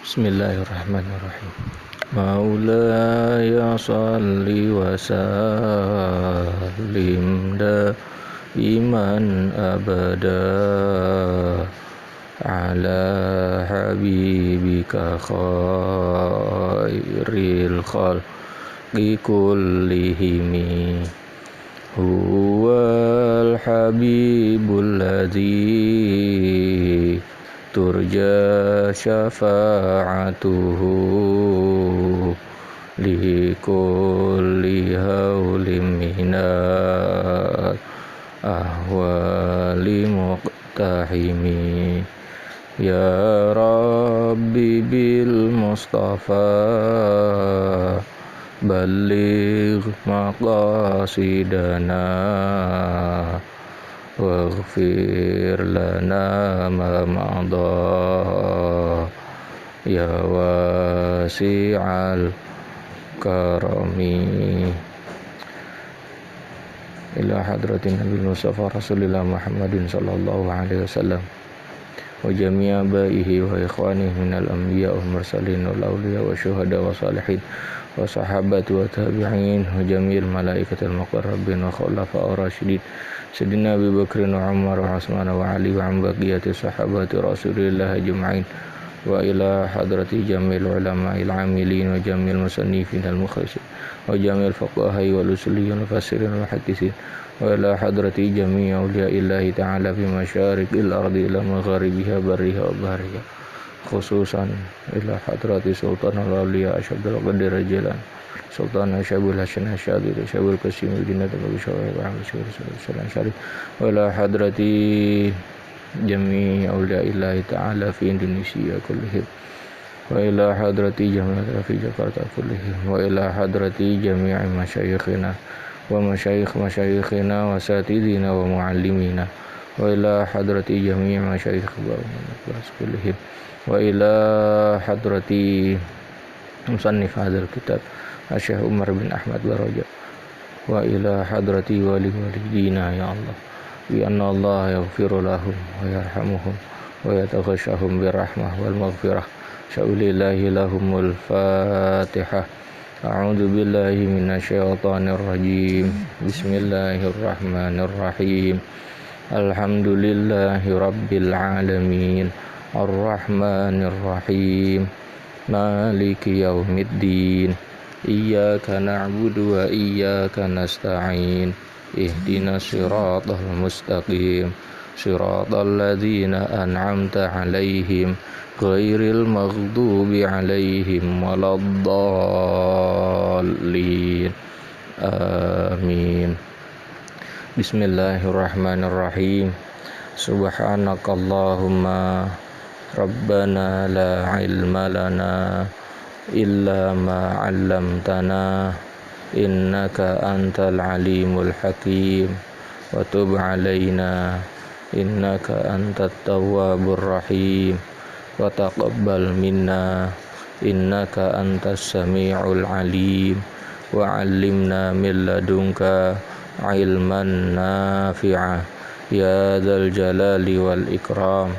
Bismillahirrahmanirrahim. Maulaya salli wa sallim daiman abada ala habibika khairil khalqi kullihimi huwal habibul ladzi turja syafa'atuhu li kulli hawlim minal ahwali muqtahimi ya rabbi bil mustafa balligh maqasidana waghfir lana ma madha ya wasi'al karami ila hadratin Nabi Mustafa Rasulillah Muhammadin sallallahu alaihi wasallam wa jami'a abaihi wa ikhwanihi minal anbiya wal mursalin wal awliya wa syuhada wa salihin wa sahabati wa tabi'in wa jami'il malaikatil muqarrabin wa khulafa'ur rasyidin Sayyidina Abu Bakr wa Umar wa Utsman wa Ali wa baqiyati sahabati Rasulillah ajma'in wa ila hadrati jamil ulama'il amilin wa jamil musannifin al mukhlisin wa jamil fuqaha'i wal usuliyin wal fasirin wal hadisin wa ila hadrati jami' awliya'illahi ta'ala fi masyariqil ardi ila magharibiha barriha wa bahriha khususan ila hadrati sultan al-awliya Syabdul Qadir Jalan Sultan Syabul Hasan Syadid Syabul Qasim Dinat Abu Syawai wa Abu Syawai Syarif wa ila hadrati jami' awliya'illahi ta'ala fi Indonesia kullihim wa ila hadrati jami' fi Jakarta kullihim wa ila hadrati jami' masyayikhina wa masyayikhina wa satidina wa muallimina wa ila hadrati jami' masyayikh kullihim wa ila hadrati musannif hadzal kitab Syekh Umar bin Ahmad Baraja wa ila hadrati walidina ya Allah bi anna Allah yaghfiru lahum wa yarhamuhum wa yataghashahum birahmah wal maghfirah syaulillahi lahumul fatihah a'udzu billahi minasyaitonir rajim bismillahirrahmanirrahim alhamdulillahi rabbil alamin arrahmanir rahim maliki yaumiddin iyyaka na'budu wa iyyaka nasta'in ihdinas siratal mustaqim siratal ladzina an'amta 'alaihim ghairil maghdubi 'alaihim waladdallin amin. Bismillahirrahmanirrahim. Subhanakallahumma rabbana la ilma lana illa ma 'allamtana innaka antal alimul hakim wa tub 'alaina innaka antat tawwabur rahim wa taqabbal minna innaka antas sami'ul alim wa 'allimna min ladunka ilman nafi'a ya dzal jalali wal ikram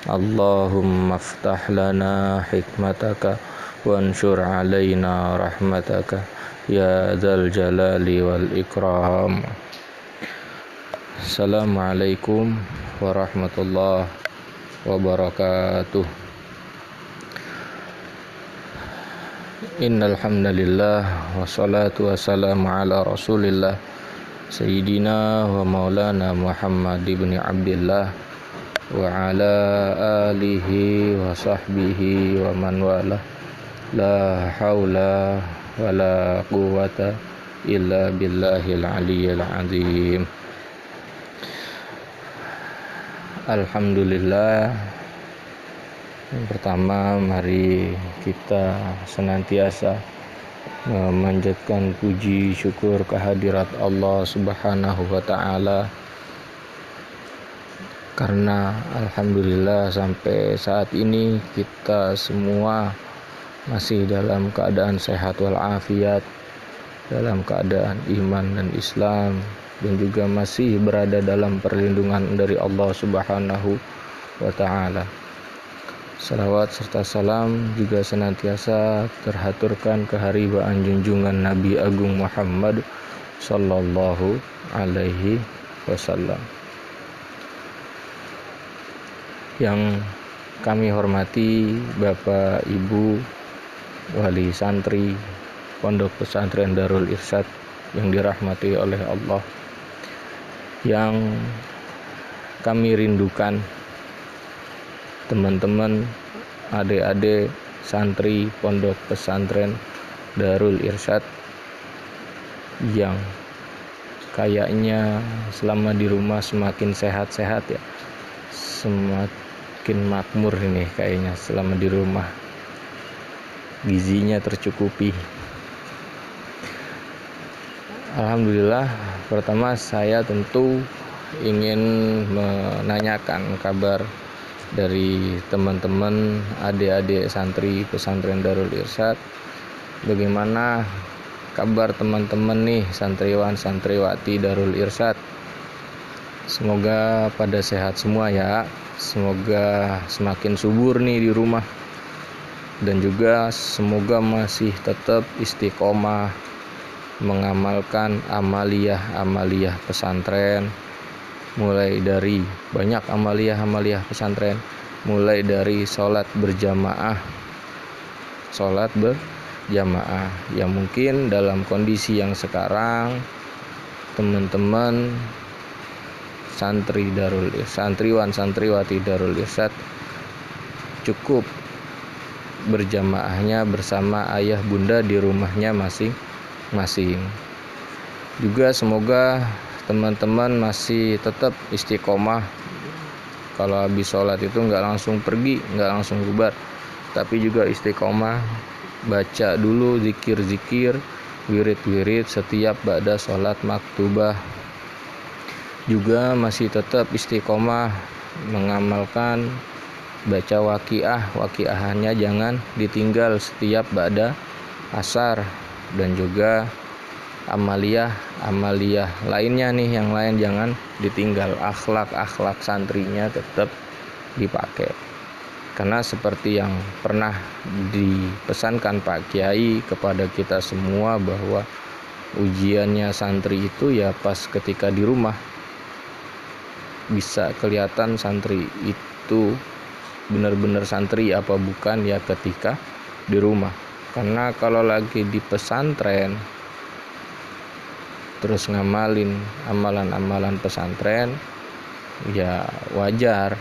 Allahumma aftah lana hikmataka wansur alaina rahmataka ya dzal jalali wal ikram. Assalamualaikum warahmatullahi wabarakatuh. Innal hamdalillah wassalatu wassalamu ala Rasulillah Sayyidina wa maulana Muhammad ibn Abdillah wa ala alihi wa sahbihi wa man wala la haula wa la quwwata illa billahil aliyyil azim. Alhamdulillah. Yang pertama, mari kita senantiasa memanjatkan puji syukur kehadirat Allah Subhanahu wa taala, karena alhamdulillah sampai saat ini kita semua masih dalam keadaan sehat walafiat, dalam keadaan iman dan Islam, dan juga masih berada dalam perlindungan dari Allah Subhanahu wa taala. Salawat serta salam juga senantiasa terhaturkan keharibaan junjungan Nabi Agung Muhammad Sallallahu Alaihi Wasallam. Yang kami hormati Bapak Ibu Wali Santri Pondok Pesantren Darul Irsyad yang dirahmati oleh Allah, yang kami rindukan teman-teman, adik-adik santri Pondok Pesantren Darul Irsyad yang kayaknya selama di rumah semakin sehat-sehat ya, semakin makmur ini kayaknya selama di rumah, gizinya tercukupi. Alhamdulillah. Pertama saya tentu ingin menanyakan kabar dari teman-teman adik-adik santri pesantren Darul Irsyad. Bagaimana kabar teman-teman nih santriwan santriwati Darul Irsyad? Semoga pada sehat semua ya. Semoga semakin subur nih di rumah, dan juga semoga masih tetap istiqomah mengamalkan amaliyah pesantren, mulai dari banyak amaliyah pesantren, mulai dari sholat berjamaah yang mungkin dalam kondisi yang sekarang teman-teman santriwan santriwati Darul Irsyad cukup berjamaahnya bersama ayah bunda di rumahnya masing-masing. Juga semoga teman-teman masih tetap istiqomah. Kalau habis sholat itu nggak langsung pergi, nggak langsung bubar, tapi juga istiqomah baca dulu zikir-zikir, wirid-wirid setiap ba'da sholat maktubah. Juga masih tetap istiqomah mengamalkan baca waqiahannya jangan ditinggal setiap ba'da asar, dan juga amaliyah lainnya nih, yang lain jangan ditinggal. Akhlak santrinya tetap dipakai, karena seperti yang pernah dipesankan Pak Kiai kepada kita semua bahwa ujiannya santri itu ya pas ketika di rumah. Bisa kelihatan santri itu benar-benar santri apa bukan ya ketika di rumah. Karena kalau lagi di pesantren terus ngamalin amalan-amalan pesantren ya wajar,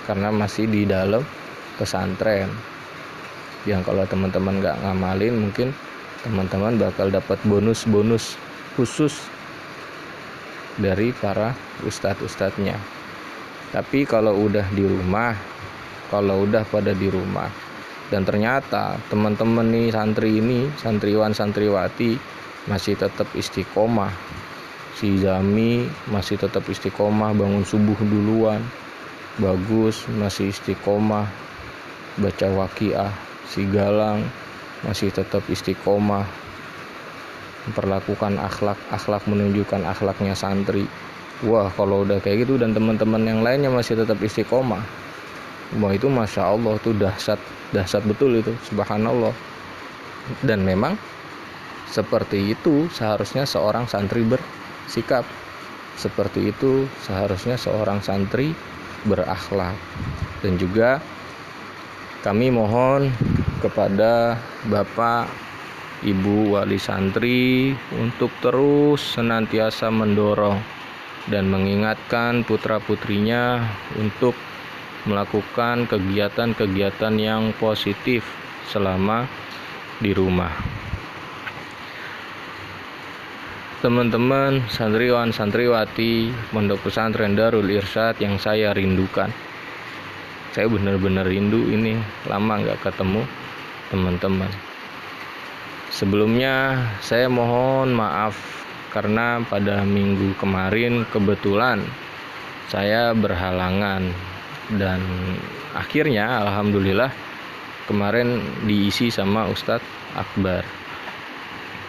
karena masih di dalam pesantren. Yang kalau teman-teman gak ngamalin, mungkin teman-teman bakal dapat bonus-bonus khusus dari para ustadz-ustadznya. Tapi kalau udah pada di rumah dan ternyata teman-teman nih santriwan santriwati masih tetap istiqomah, si Zami masih tetap istiqomah bangun subuh duluan, bagus masih istiqomah baca waqiah, si Galang masih tetap istiqomah memperlakukan akhlak menunjukkan akhlaknya santri. Wah, kalau udah kayak gitu dan teman-teman yang lainnya masih tetap istiqomah, wah itu masya Allah tuh dahsyat betul itu, subhanallah. Dan memang seperti itu seharusnya seorang santri bersikap, seperti itu seharusnya seorang santri berakhlak. Dan juga kami mohon kepada Bapak Ibu Wali Santri untuk terus senantiasa mendorong dan mengingatkan putra-putrinya untuk melakukan kegiatan-kegiatan yang positif selama di rumah. Teman-teman santriwan santriwati Pondok Pesantren Darul Irsyad yang saya rindukan, saya benar-benar rindu ini, lama gak ketemu teman-teman. Sebelumnya saya mohon maaf karena pada minggu kemarin kebetulan saya berhalangan, dan akhirnya alhamdulillah kemarin diisi sama Ustadz Akbar.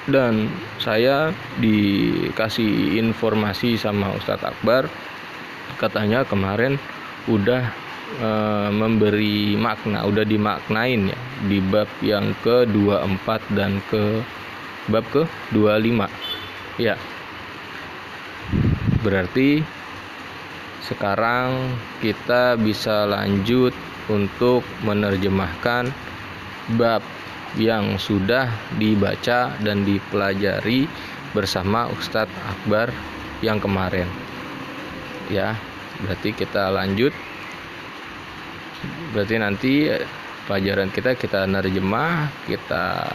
Dan saya dikasih informasi sama Ustadz Akbar, katanya kemarin udah memberi makna, udah dimaknain ya di bab yang ke-24 dan bab ke-25 ya. Berarti sekarang kita bisa lanjut untuk menerjemahkan bab yang sudah dibaca dan dipelajari bersama Ustadz Akbar yang kemarin ya. Berarti kita lanjut. Berarti nanti pelajaran kita nerjemah, kita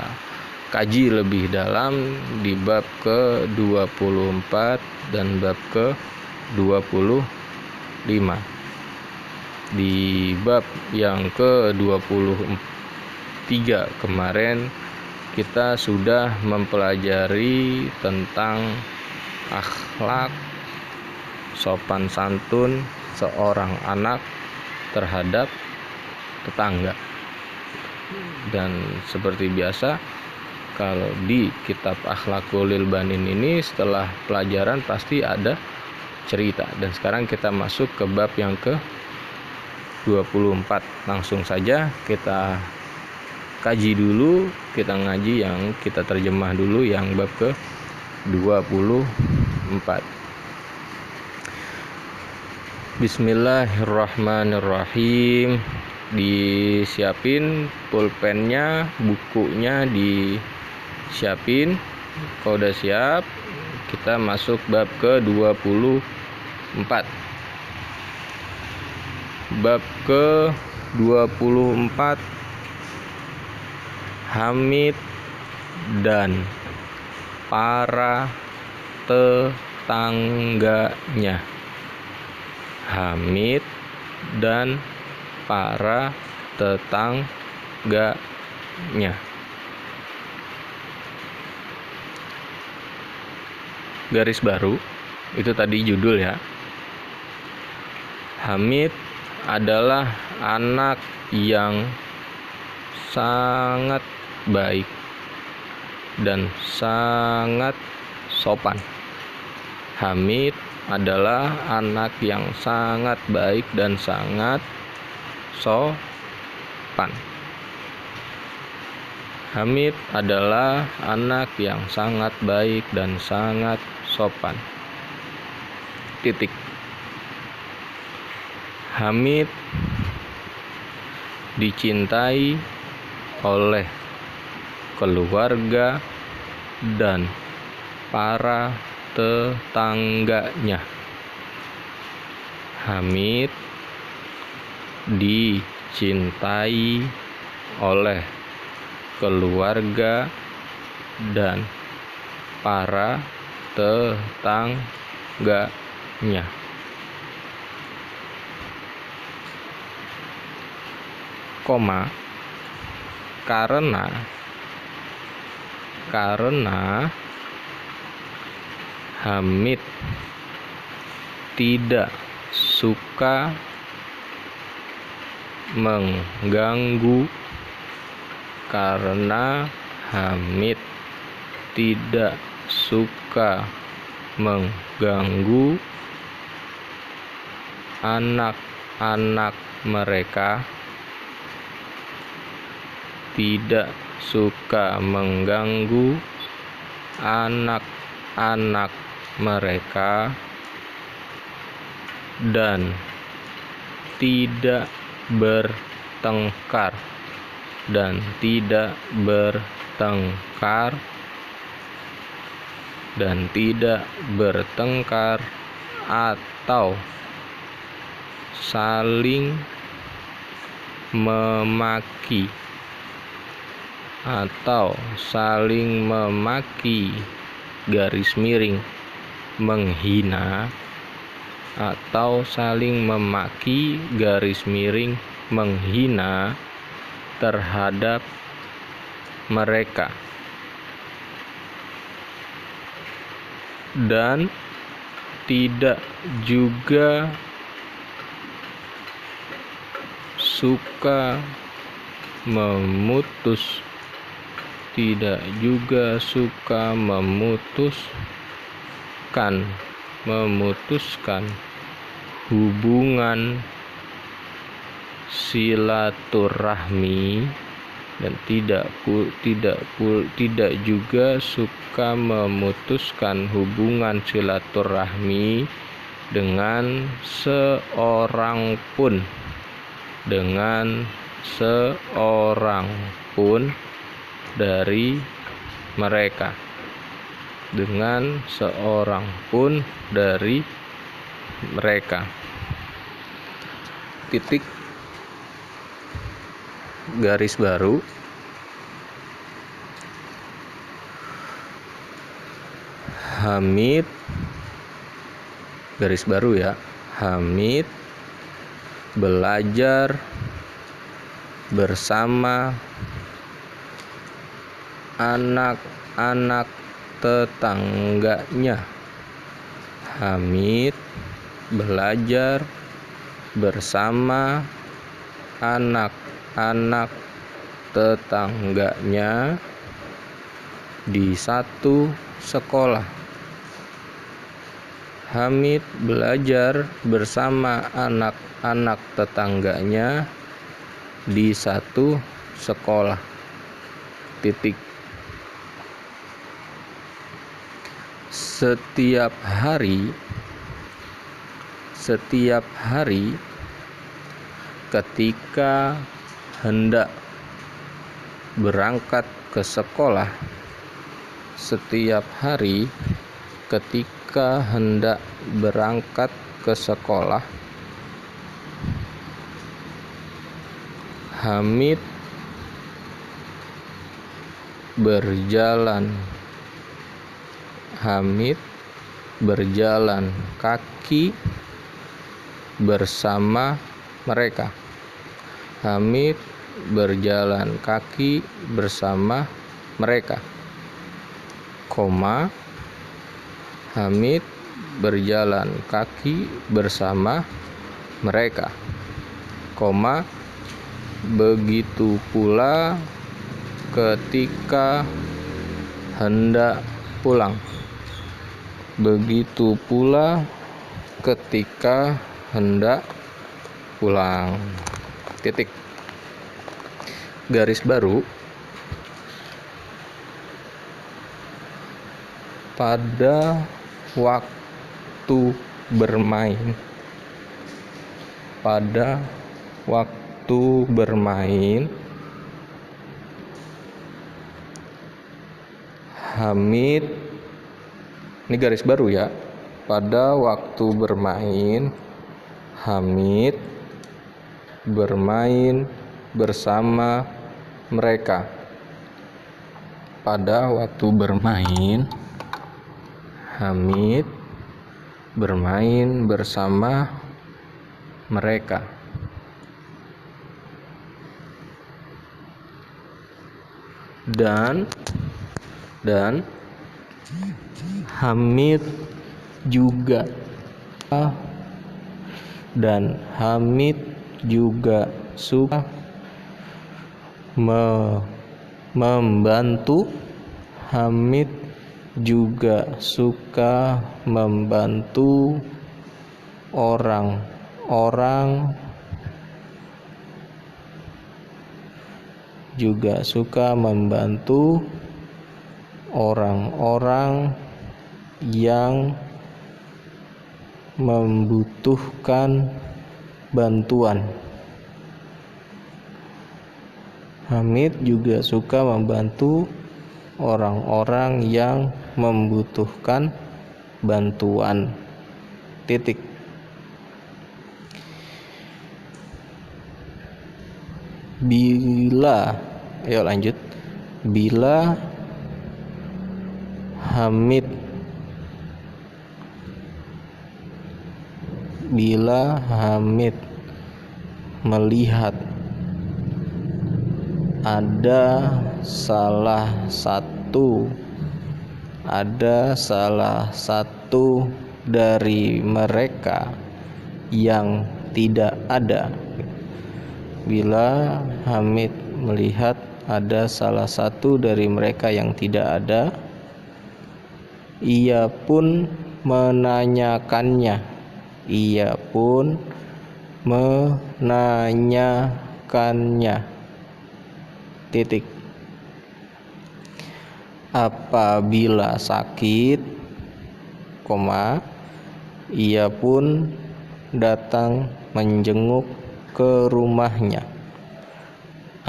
kaji lebih dalam di bab ke-24 dan bab ke-25. Di bab yang ke-23 kemarin kita sudah mempelajari tentang akhlak sopan santun seorang anak terhadap tetangga. Dan seperti biasa, kalau di kitab Akhlaqul Banin ini setelah pelajaran pasti ada cerita. Dan sekarang kita masuk ke bab yang ke-24. Langsung saja kita kaji dulu, kita ngaji yang kita terjemah dulu yang bab ke-24. Bismillahirrahmanirrahim. Disiapin pulpennya, bukunya disiapin. Kalau udah siap, kita masuk bab ke-24. Bab ke-24, Hamid dan para tetangganya. Hamid dan para tetangganya. Garis baru, itu tadi judul ya. Hamid adalah anak yang sangat baik dan sangat sopan. Hamid adalah anak yang sangat baik dan sangat sopan. Hamid adalah anak yang sangat baik dan sangat sopan. Titik. Hamid dicintai oleh keluarga dan para tetangganya. Hamid dicintai oleh keluarga dan para tetangganya. Koma, karena Hamid tidak suka mengganggu. Karena Hamid tidak suka mengganggu anak-anak mereka. Tidak suka mengganggu anak-anak mereka dan tidak bertengkar atau saling memaki garis miring menghina atau saling memaki garis miring menghina terhadap mereka, dan tidak juga suka memutuskan hubungan silaturahmi dan tidak juga suka memutuskan hubungan silaturahmi dengan seorang pun dari mereka, titik garis baru Hamid garis baru ya, Hamid belajar bersama anak-anak tetangganya. Hamid belajar bersama anak-anak tetangganya di satu sekolah. Hamid belajar bersama anak-anak tetangganya di satu sekolah. Titik. Setiap hari ketika hendak berangkat ke sekolah, Hamid berjalan kaki bersama mereka. Hamid berjalan kaki bersama mereka, Hamid berjalan kaki bersama mereka, begitu pula ketika hendak pulang. Titik. Garis baru pada waktu bermain. Hamid, ini garis baru ya. Pada waktu bermain, Hamid bermain bersama mereka. Pada waktu bermain, Hamid bermain bersama mereka. Dan Hamid juga suka membantu. Hamid juga suka membantu orang-orang yang membutuhkan bantuan. Hamid juga suka membantu orang-orang yang membutuhkan bantuan. Titik. Bila Hamid melihat ada salah satu dari mereka yang tidak ada. Bila Hamid melihat ada salah satu dari mereka yang tidak ada, ia pun menanyakannya menanyakannya. Titik. Apabila sakit, ia pun datang menjenguk ke rumahnya.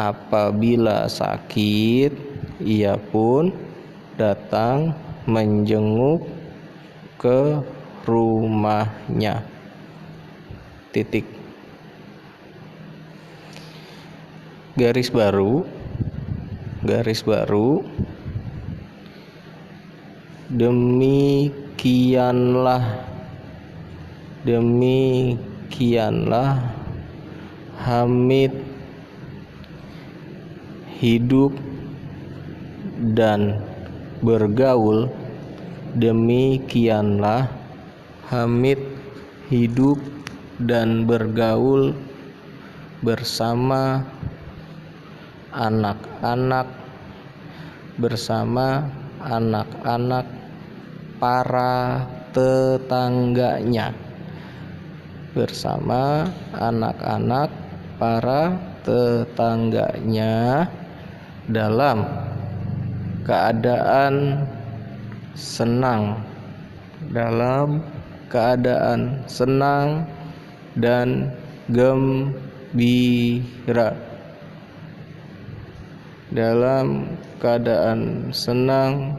Apabila sakit, ia pun datang menjenguk ke rumahnya. Titik. Garis baru. Demikianlah Hamid hidup dan bergaul. Demikianlah Hamid hidup dan bergaul bersama anak-anak para tetangganya. Dalam keadaan senang dan gembira. Dalam keadaan senang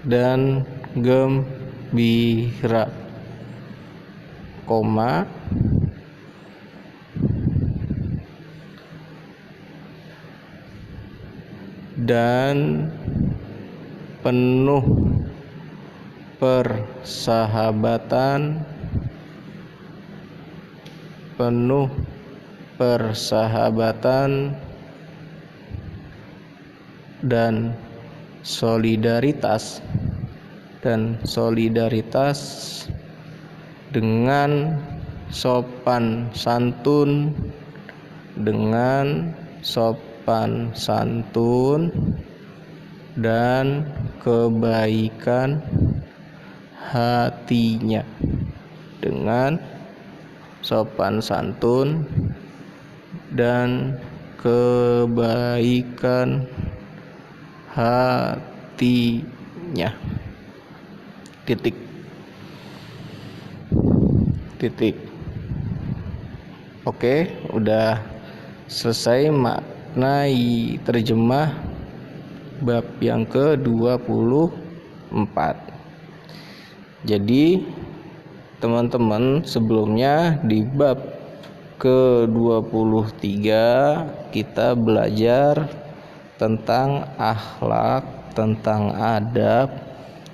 dan gembira, dan penuh persahabatan dan solidaritas dengan sopan santun dan kebaikan hatinya. Dengan sopan santun dan kebaikan hatinya. Titik. Oke, udah selesai maknai terjemah bab yang ke-24. Jadi teman-teman, sebelumnya di bab ke-23 kita belajar tentang akhlak, tentang adab,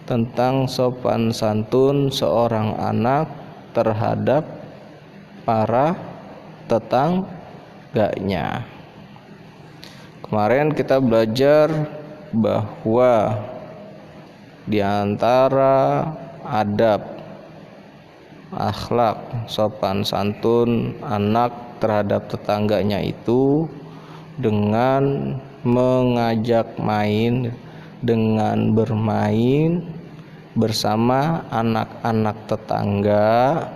tentang sopan santun seorang anak terhadap para tetangganya. Kemarin kita belajar bahwa di antara adab, akhlak, sopan santun anak terhadap tetangganya itu dengan mengajak main, dengan bermain bersama anak-anak tetangga,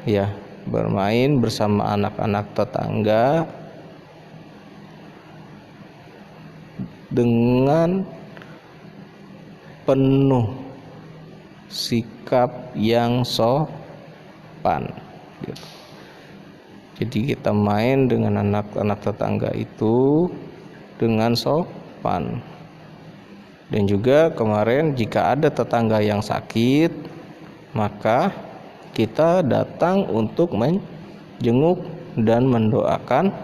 ya, bermain bersama anak-anak tetangga dengan penuh sikap yang sopan. Jadi kita main dengan anak-anak tetangga itu dengan sopan. Dan juga kemarin jika ada tetangga yang sakit, maka kita datang untuk menjenguk dan mendoakan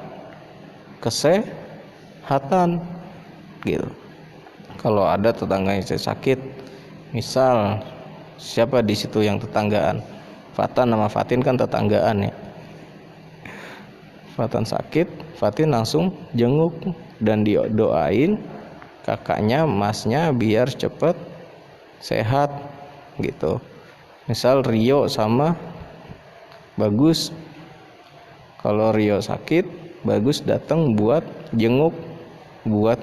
kesehatan, gitu. Kalau ada tetangga yang sakit, misal siapa di situ yang tetanggaan? Fatan sama Fatin kan tetanggaan, ya. Fatan sakit, Fatin langsung jenguk dan didoain kakaknya, masnya biar cepet sehat, gitu. Misal Rio sama Bagus, kalau Rio sakit, Bagus datang buat jenguk, buat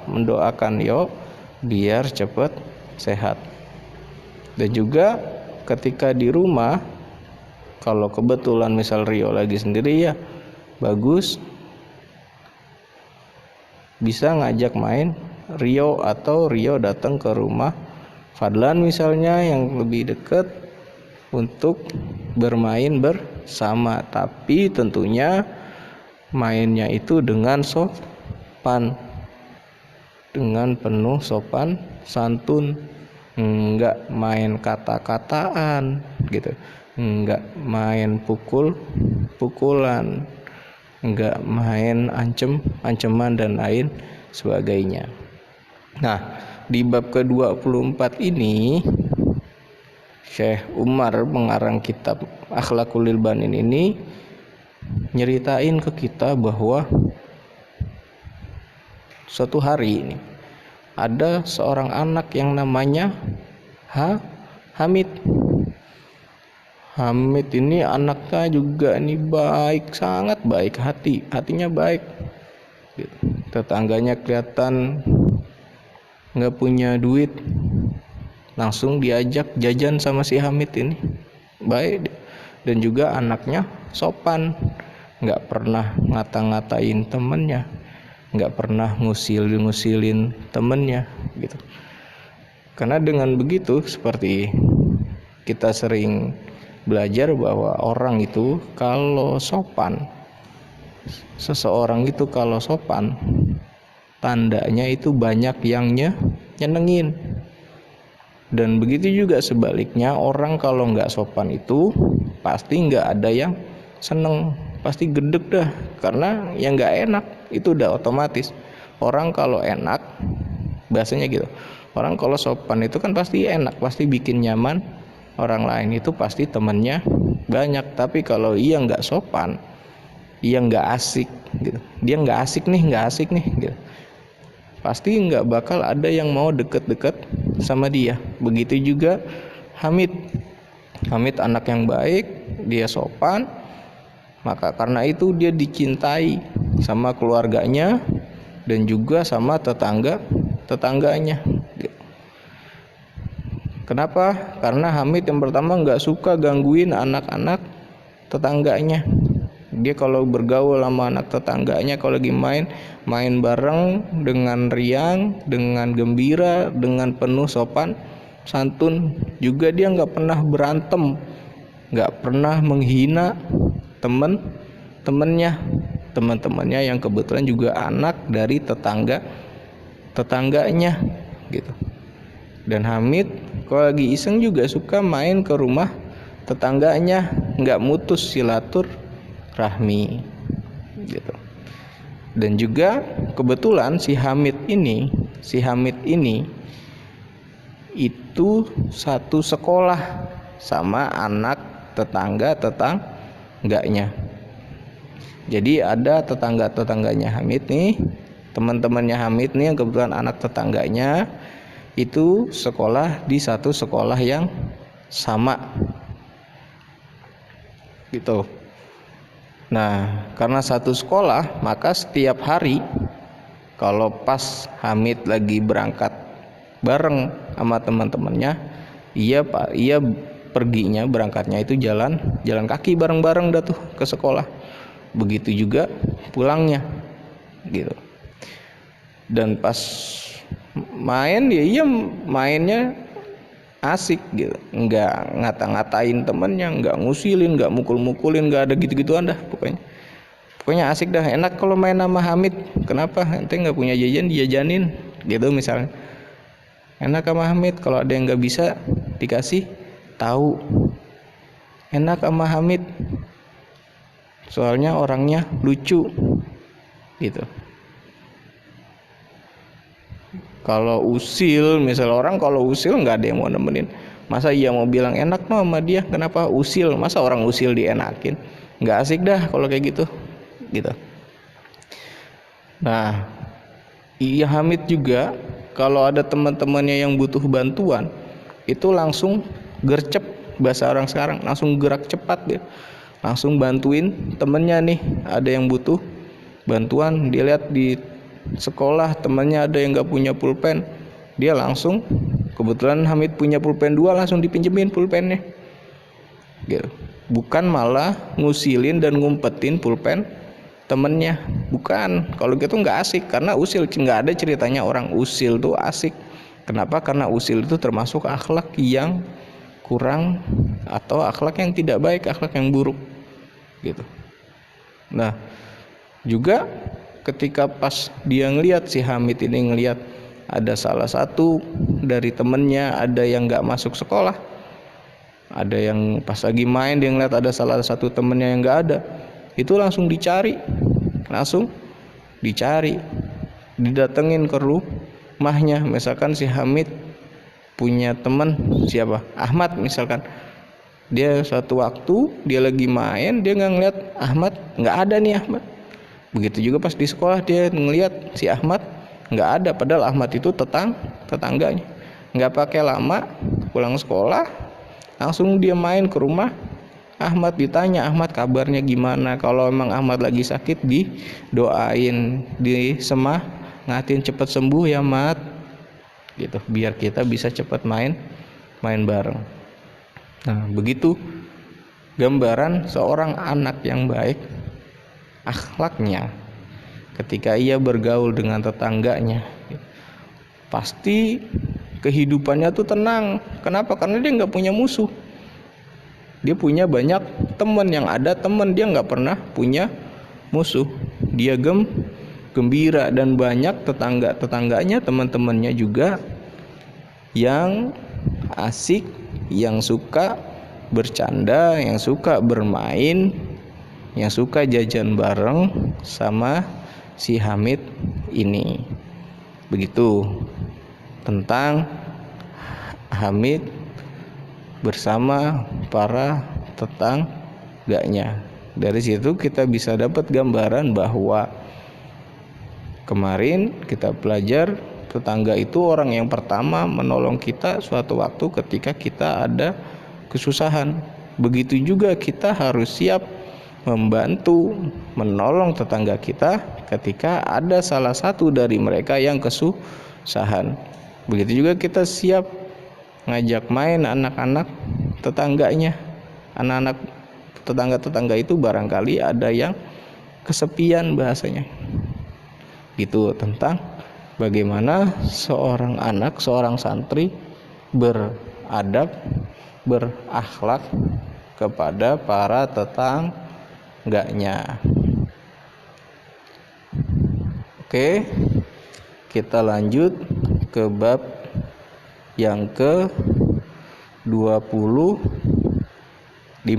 mendoakan Rio biar cepet sehat. Dan juga ketika di rumah Kalau kebetulan misal Rio lagi sendiri ya bagus, bisa ngajak main Rio, atau Rio datang ke rumah Fadlan misalnya yang lebih dekat untuk bermain bersama. Tapi tentunya mainnya itu dengan sopan, dengan penuh sopan santun, enggak main kata-kataan gitu, enggak main pukul-pukulan, enggak main anceman dan lain sebagainya. Nah, di bab ke-24 ini Syekh Umar mengarang kitab Akhlaqul lil Banin ini nyeritain ke kita bahwa suatu hari ini ada seorang anak yang namanya Hamid. Hamid ini anaknya juga ini baik, sangat baik hatinya baik. Tetangganya kelihatan nggak punya duit, langsung diajak jajan sama si Hamid ini, baik. Dan juga anaknya sopan, nggak pernah ngata-ngatain temennya, nggak pernah ngusilin temennya gitu. Karena dengan begitu, seperti kita sering belajar bahwa orang itu kalau sopan, seseorang itu kalau sopan, tandanya itu banyak yang nyenengin. Dan begitu juga sebaliknya, orang kalau nggak sopan itu pasti nggak ada yang seneng, pasti gedek dah, karena yang nggak enak itu udah otomatis. Orang kalau enak, bahasanya gitu, orang kalau sopan itu kan pasti enak, pasti bikin nyaman orang lain, itu pasti temennya banyak. Tapi kalau ia nggak sopan, ia nggak asik gitu, dia nggak asik nih gitu, pasti nggak bakal ada yang mau deket-deket sama dia. Begitu juga Hamid anak yang baik, dia sopan, maka karena itu dia dicintai sama keluarganya dan juga sama tetangganya. Kenapa? Karena Hamid yang pertama nggak suka gangguin anak-anak tetangganya. Dia kalau bergaul sama anak tetangganya, kalau lagi main bareng dengan riang, dengan gembira, dengan penuh sopan santun. Juga dia nggak pernah berantem, nggak pernah menghina teman-temannya yang kebetulan juga anak dari tetangganya gitu. Dan Hamid kalau lagi iseng juga suka main ke rumah tetangganya, nggak mutus silaturahmi gitu. Dan juga kebetulan si Hamid ini itu satu sekolah sama anak tetangganya. Jadi ada tetangganya Hamid nih, teman-temannya Hamid nih yang kebetulan anak tetangganya itu sekolah di satu sekolah yang sama gitu. Nah, karena satu sekolah, maka setiap hari kalau pas Hamid lagi berangkat bareng sama teman-temannya, ia perginya, berangkatnya itu jalan kaki bareng-bareng dah tuh ke sekolah. Begitu juga pulangnya gitu. Dan pas main dia mainnya asik gitu, nggak ngata-ngatain temennya, nggak ngusilin, nggak mukul-mukulin, nggak ada gitu-gituan dah pokoknya asik dah, enak kalau main sama Hamid. Kenapa? Ente nggak punya jajan, dijajanin gitu misalnya. Enak sama Hamid, kalau ada yang nggak bisa dikasih tahu. Enak sama Hamid soalnya orangnya lucu gitu. Kalau usil, misal orang kalau usil nggak ada yang mau nemenin. Masa iya mau bilang enak no sama dia? Kenapa usil? Masa orang usil dienakin? Nggak asik dah kalau kayak gitu. Nah, iya Hamid juga kalau ada teman-temannya yang butuh bantuan, itu langsung gercep, bahasa orang sekarang, langsung gerak cepat dia. Langsung bantuin temennya nih, ada yang butuh bantuan, dia lihat di sekolah temannya ada yang nggak punya pulpen, dia langsung, kebetulan Hamid punya pulpen 2, langsung dipinjemin pulpennya. gitu. Bukan malah ngusilin dan ngumpetin pulpen temennya, bukan. Kalau gitu nggak asik, karena usil nggak ada ceritanya orang usil tuh asik. Kenapa? Karena usil itu termasuk akhlak yang kurang atau akhlak yang tidak baik, akhlak yang buruk gitu. Nah, juga ketika pas dia ngelihat, si Hamid ini ngelihat ada salah satu dari temennya ada yang nggak masuk sekolah, ada yang pas lagi main dia ngeliat ada salah satu temennya yang nggak ada, itu langsung dicari, didatengin ke rumahnya. Misalkan si Hamid punya teman siapa, Ahmad misalkan, dia suatu waktu dia lagi main, dia nggak ngeliat Ahmad, nggak ada nih Ahmad. Begitu juga pas di sekolah dia ngeliat si Ahmad nggak ada, padahal Ahmad itu tetangganya. Nggak pakai lama pulang sekolah langsung dia main ke rumah Ahmad, ditanya Ahmad kabarnya gimana. Kalau emang Ahmad lagi sakit, didoain, disemangatin cepet sembuh ya Mat gitu, biar kita bisa cepet main bareng. Nah, begitu gambaran seorang anak yang baik akhlaknya ketika ia bergaul dengan tetangganya. Pasti kehidupannya tuh tenang. Kenapa? Karena dia nggak punya musuh, dia punya banyak teman. Yang ada teman, dia nggak pernah punya musuh. Dia gembira, dan banyak tetangganya, teman-temannya juga yang asik, yang suka bercanda, yang suka bermain, yang suka jajan bareng sama si Hamid ini. Begitu tentang Hamid bersama para tetangganya. Dari situ kita bisa dapat gambaran bahwa kemarin kita belajar tetangga itu orang yang pertama menolong kita suatu waktu ketika kita ada kesusahan. Begitu juga kita harus siap membantu, menolong tetangga kita ketika ada salah satu dari mereka yang kesusahan. Begitu juga kita siap ngajak main anak-anak tetangganya. Anak-anak tetangga itu barangkali ada yang kesepian bahasanya. Itu tentang bagaimana seorang anak, seorang santri beradab, berakhlak kepada para tetangganya. Oke, kita lanjut ke bab yang ke-25.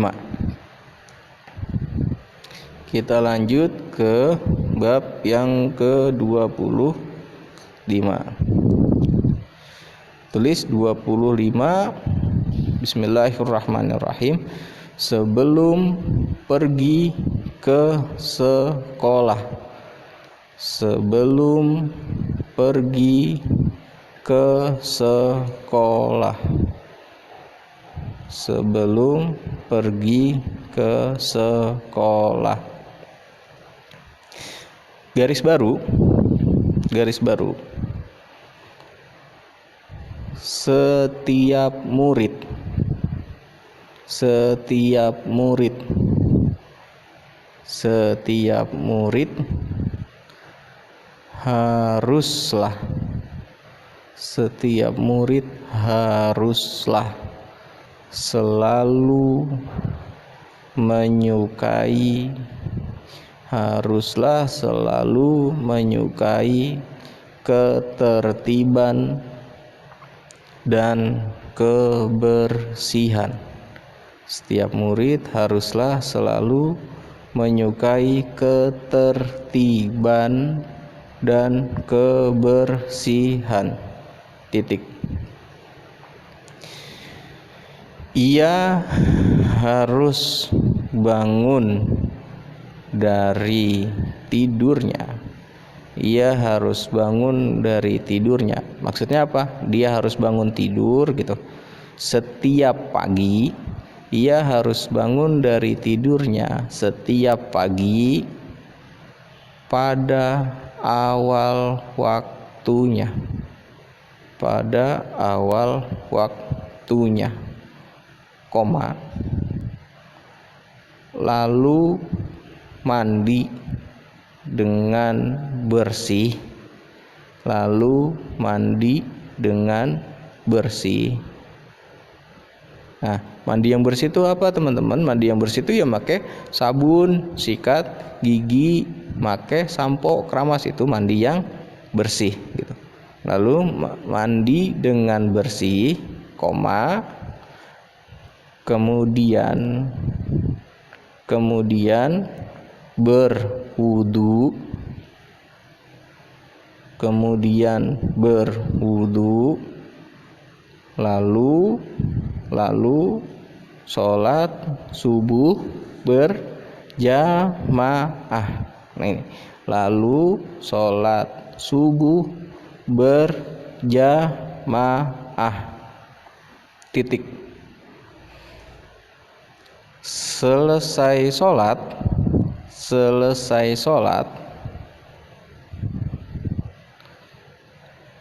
Kita lanjut ke bab yang ke-25. Tulis 25. Bismillahirrahmanirrahim. Sebelum pergi ke sekolah. Sebelum pergi ke sekolah. Sebelum pergi ke sekolah. Garis baru. Setiap murid haruslah selalu menyukai ketertiban dan kebersihan. Setiap murid haruslah selalu menyukai ketertiban dan kebersihan. Ia harus bangun dari tidurnya. Maksudnya apa? Dia harus bangun tidur gitu. Setiap pagi ia harus bangun dari tidurnya setiap pagi pada awal waktunya. Koma. lalu mandi dengan bersih, lalu mandi dengan bersih. Nah, mandi yang bersih itu apa teman-teman? Mandi yang bersih itu ya pakai sabun, sikat gigi, pakai sampo, keramas, itu mandi yang bersih gitu. Lalu mandi dengan bersih, koma, kemudian berwudu, lalu sholat subuh berjamaah. Nah ini, lalu sholat subuh berjamaah. Titik. Selesai sholat,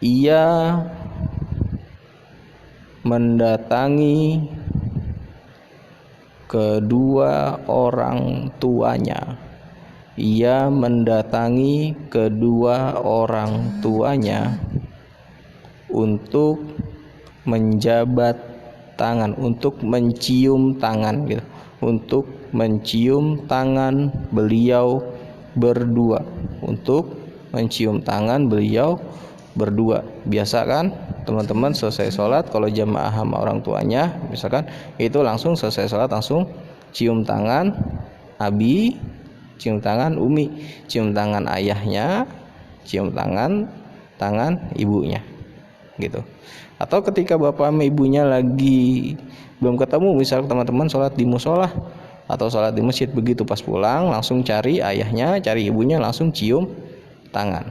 ia mendatangi kedua orang tuanya. Untuk menjabat tangan, untuk mencium tangan gitu. Untuk mencium tangan beliau berdua. Biasa kan teman-teman selesai sholat kalau jamaah sama orang tuanya, misalkan itu langsung selesai sholat langsung cium tangan abi, cium tangan umi, cium tangan ayahnya, cium tangan ibunya gitu. Atau ketika bapak sama ibunya lagi belum ketemu, misal teman-teman sholat di musola atau sholat di masjid, begitu pas pulang langsung cari ayahnya, cari ibunya, langsung cium tangan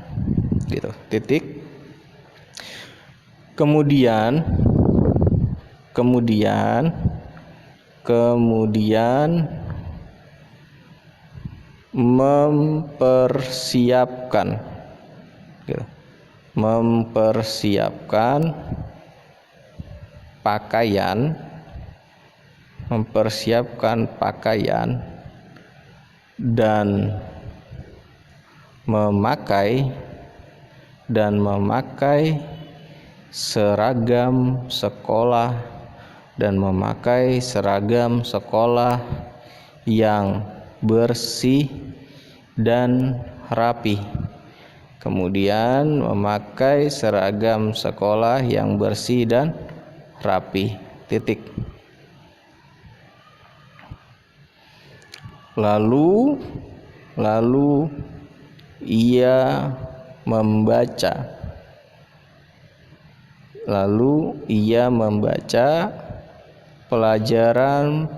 gitu. Titik. Kemudian mempersiapkan pakaian dan memakai seragam sekolah yang bersih dan rapi. Kemudian memakai seragam sekolah yang bersih dan rapi. Titik. Lalu ia membaca pelajaran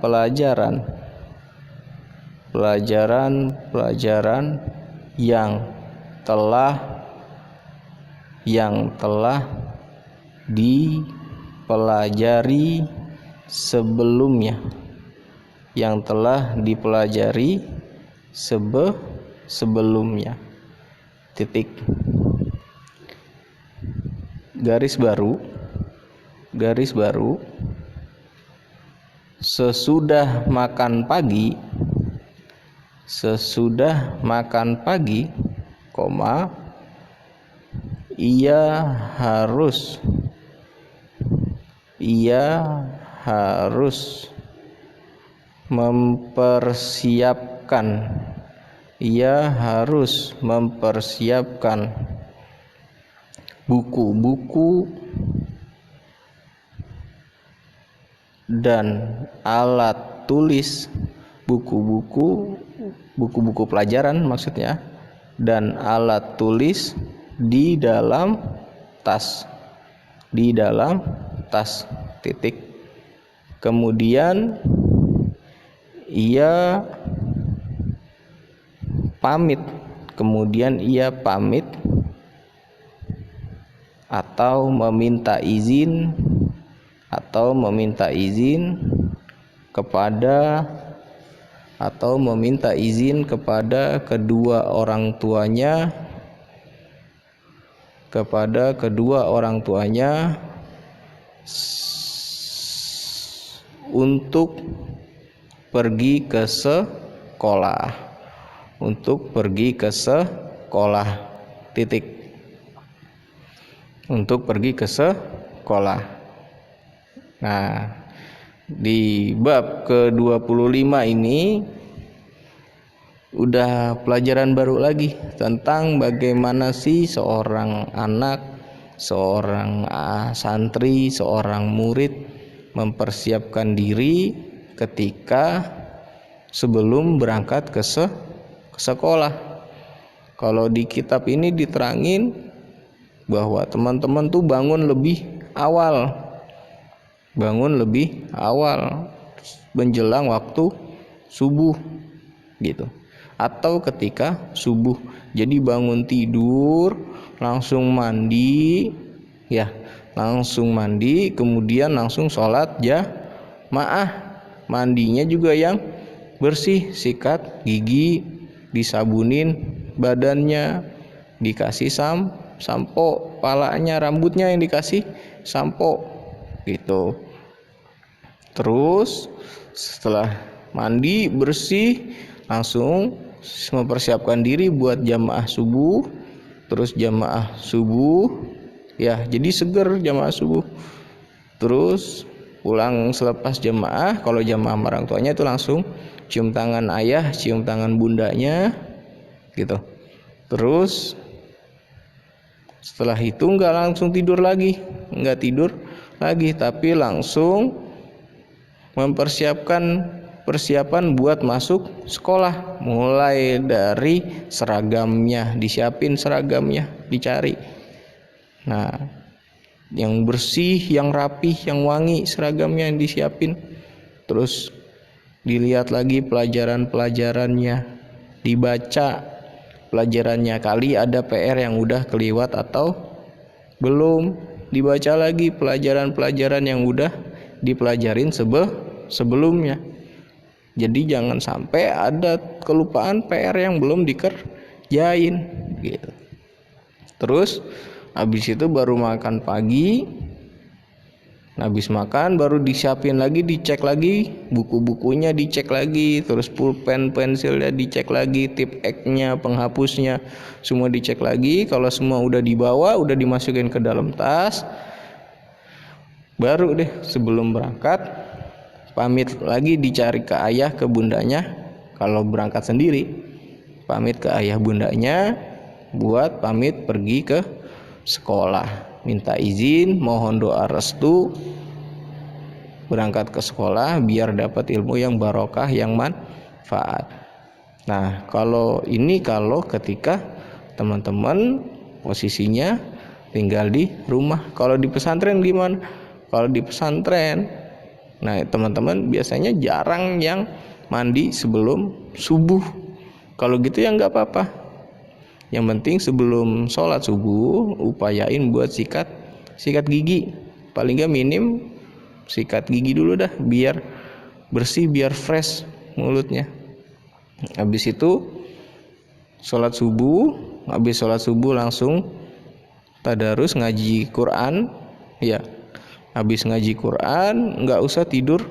yang telah dipelajari sebelumnya. Titik. Garis baru. Sesudah makan pagi, koma, ia harus mempersiapkan buku-buku dan alat tulis, buku-buku pelajaran maksudnya, dan alat tulis di dalam tas. Titik. Kemudian ia pamit atau meminta izin kepada kedua orang tuanya untuk pergi ke sekolah. Untuk pergi ke sekolah. Titik. Untuk pergi ke sekolah. Nah, di bab ke-25 ini udah pelajaran baru lagi tentang bagaimana sih seorang anak, seorang santri, seorang murid mempersiapkan diri ketika sebelum berangkat ke sekolah. Kalau di kitab ini diterangin bahwa teman-teman tuh bangun lebih awal menjelang waktu subuh gitu, atau ketika subuh. Jadi bangun tidur langsung mandi kemudian langsung sholat jamaah. Mandinya juga yang bersih, sikat gigi, disabunin badannya, dikasih sampo, palanya, rambutnya yang dikasih sampo gitu. Terus setelah mandi bersih langsung mempersiapkan diri buat jamaah subuh. Terus jamaah subuh jadi seger jamaah subuh. Terus pulang selepas jamaah, kalau jamaah orang tuanya itu langsung cium tangan ayah, cium tangan bundanya gitu. Terus setelah itu nggak langsung tidur lagi, tapi langsung persiapan buat masuk sekolah. Mulai dari seragamnya, disiapin seragamnya, dicari. Nah, yang bersih, yang rapih, yang wangi seragamnya yang disiapin. Terus dilihat lagi pelajaran-pelajarannya, dibaca pelajarannya, kali ada PR yang udah keliwat atau belum, dibaca lagi pelajaran-pelajaran yang udah dipelajarin sebelumnya. Jadi jangan sampai ada kelupaan PR yang belum dikerjain gitu. Terus habis itu baru makan pagi. Habis makan baru disiapin lagi, dicek lagi buku-bukunya, dicek lagi, terus pulpen, pensilnya dicek lagi, tip X-nya, penghapusnya semua dicek lagi. Kalau semua udah dibawa, udah dimasukin ke dalam tas, baru deh sebelum berangkat pamit lagi, dicari ke ayah, ke bundanya. Kalau berangkat sendiri pamit ke ayah bundanya buat pamit pergi ke sekolah, minta izin, mohon doa restu berangkat ke sekolah biar dapat ilmu yang barokah, yang manfaat. Nah, kalau ketika teman-teman posisinya tinggal di rumah. Kalau di pesantren gimana? Kalau di pesantren, nah teman-teman biasanya jarang yang mandi sebelum subuh. Kalau gitu ya nggak apa-apa. Yang penting sebelum sholat subuh upayain buat sikat gigi. Paling nggak minim sikat gigi dulu dah, biar bersih, biar fresh mulutnya. Habis itu sholat subuh. Habis sholat subuh langsung tadarus, ngaji Quran. Habis ngaji Quran nggak usah tidur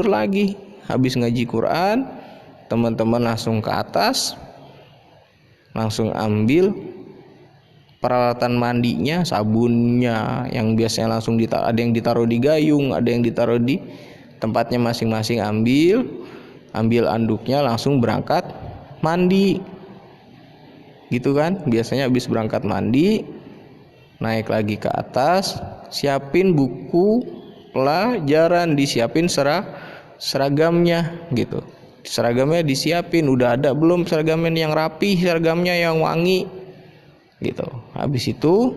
lagi. Habis ngaji Quran, teman-teman langsung ke atas, langsung ambil peralatan mandinya, sabunnya yang biasanya langsung ada yang ditaruh di gayung, ada yang ditaruh di tempatnya masing-masing. Ambil anduknya, langsung berangkat mandi gitu kan. Biasanya habis berangkat mandi, naik lagi ke atas, siapin buku pelajaran, disiapin seragamnya gitu. Seragamnya disiapin, udah ada belum seragamnya yang rapi, seragamnya yang wangi gitu. Habis itu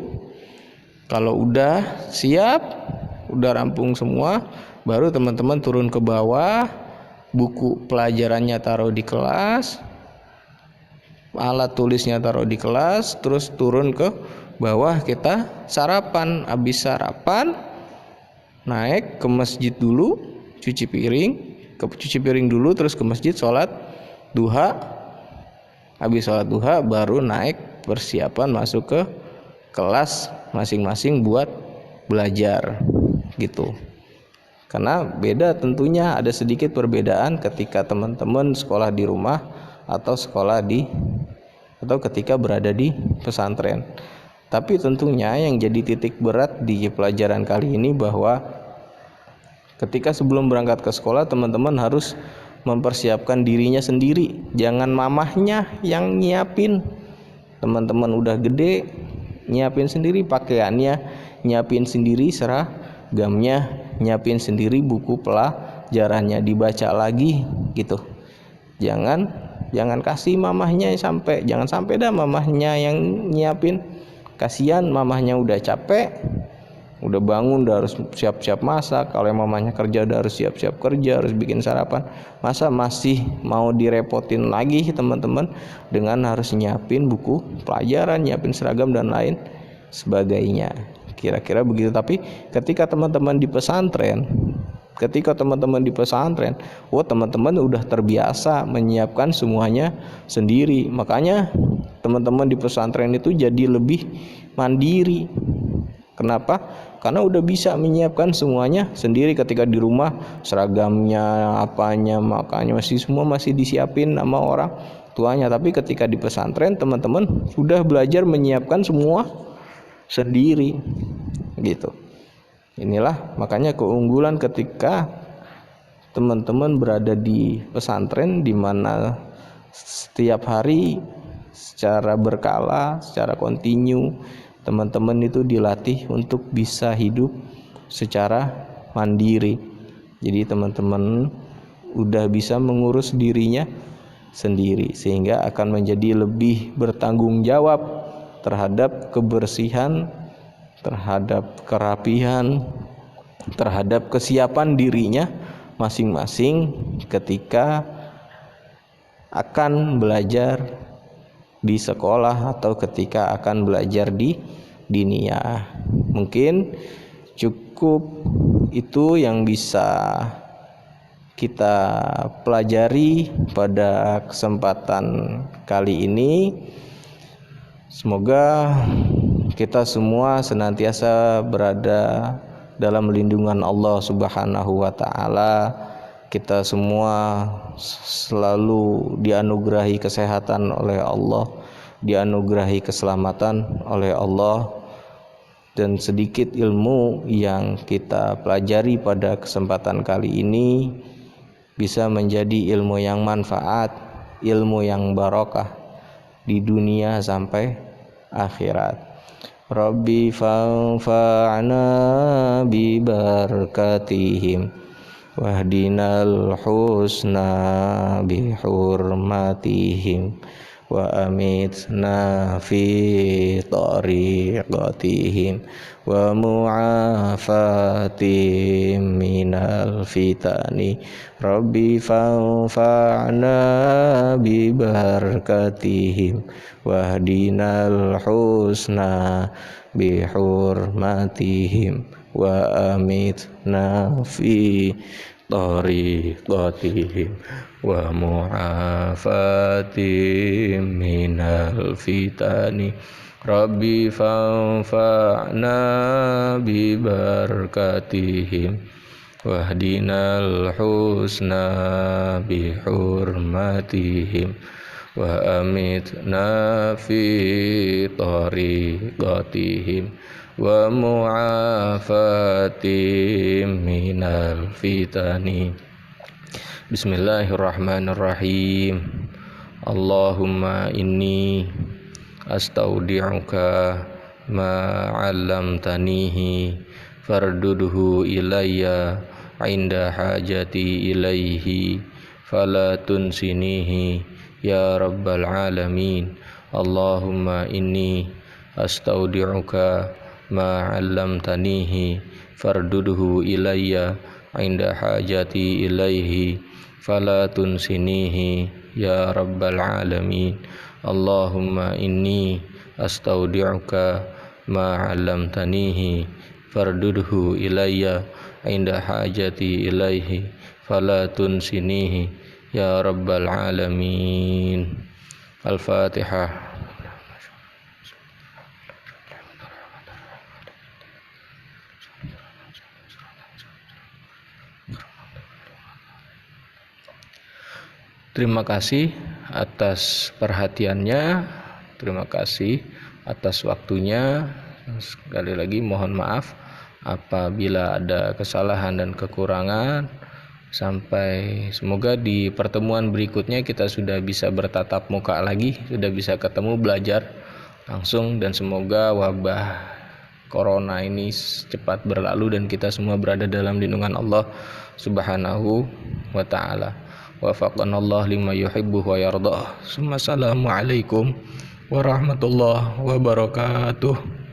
kalau udah siap, udah rampung semua, baru teman-teman turun ke bawah, buku pelajarannya taruh di kelas, alat tulisnya taruh di kelas, terus turun ke bawah, kita sarapan. Habis sarapan naik ke masjid dulu, cuci piring dulu, terus ke masjid sholat duha. Habis sholat duha baru naik persiapan masuk ke kelas masing-masing buat belajar gitu. Karena beda tentunya, ada sedikit perbedaan ketika teman-teman sekolah di rumah atau ketika berada di pesantren. Tapi tentunya yang jadi titik berat di pelajaran kali ini bahwa ketika sebelum berangkat ke sekolah teman-teman harus mempersiapkan dirinya sendiri. Jangan mamahnya yang nyiapin. Teman-teman udah gede, nyiapin sendiri pakaiannya, nyiapin sendiri seragamnya, nyiapin sendiri buku pelajarannya, dibaca lagi gitu. Jangan kasih mamahnya jangan sampai dah mamahnya yang nyiapin. Kasihan mamahnya udah capek, udah bangun, udah harus siap-siap masak. Kalau mamahnya kerja udah harus siap-siap kerja, harus bikin sarapan. Masa masih mau direpotin lagi teman-teman dengan harus nyiapin buku pelajaran, nyiapin seragam dan lain sebagainya. Kira-kira begitu. Tapi ketika teman-teman di pesantren, teman-teman udah terbiasa menyiapkan semuanya sendiri. Makanya teman-teman di pesantren itu jadi lebih mandiri. Kenapa? Karena udah bisa menyiapkan semuanya sendiri. Ketika di rumah seragamnya, apanya, makanya semua masih disiapin sama orang tuanya. Tapi ketika di pesantren teman-teman sudah belajar menyiapkan semua sendiri gitu. Inilah makanya keunggulan ketika teman-teman berada di pesantren, di mana setiap hari secara berkala, secara kontinu teman-teman itu dilatih untuk bisa hidup secara mandiri. Jadi teman-teman udah bisa mengurus dirinya sendiri, sehingga akan menjadi lebih bertanggung jawab terhadap kebersihan, terhadap kerapihan, terhadap kesiapan dirinya masing-masing ketika akan belajar di sekolah atau ketika akan belajar di diniyah. Mungkin cukup itu yang bisa kita pelajari pada kesempatan kali ini. Semoga kita semua senantiasa berada dalam lindungan Allah Subhanahu wa taala. Kita semua selalu dianugerahi kesehatan oleh Allah, dianugerahi keselamatan oleh Allah, dan sedikit ilmu yang kita pelajari pada kesempatan kali ini bisa menjadi ilmu yang manfaat, ilmu yang barokah di dunia sampai akhirat. Rabbi fanfa'na bi barakatihim wahdinal husna bi hurmatihim wa amitna fi tariqatihim wa mu'afatim minal fitani. Rabbi fanfa'na bi barakatihim wahdinal husna bi hurmatihim wa amitna fi tariqatihim wa mu'afatim minal fitani. Rabbi fanfa'na bi barakatihim wahdinal husna bi hurmatihim wa amitna fi tariqatihim wa mu'afatim minal fitani. Bismillahirrahmanirrahim. Allahumma inni astaudi'uka ma 'allamtanihi fardudhu ilayya 'inda hajati ilaihi fala tunsinihi ya rabbal alamin. Allahumma inni astaudi'uka ma 'allamtanihi fardudhu ilayya 'inda hajati ilaihi fala tunsinihi ya rabbal alamin. Allahumma inni astaudi'uka ma 'allamtanihi fardudhu ilayya 'inda hajati ilaihi fala tunsinihi ya rabbal alamin. Al-Fatihah. Terima kasih atas perhatiannya, terima kasih atas waktunya. Sekali lagi mohon maaf apabila ada kesalahan dan kekurangan. Sampai semoga di pertemuan berikutnya kita sudah bisa bertatap muka lagi, sudah bisa ketemu belajar langsung, dan semoga wabah corona ini cepat berlalu dan kita semua berada dalam lindungan Allah Subhanahu wa taala. Wafaqanallah lima yuhibbu wa yardah. Assalamualaikum warahmatullahi wabarakatuh.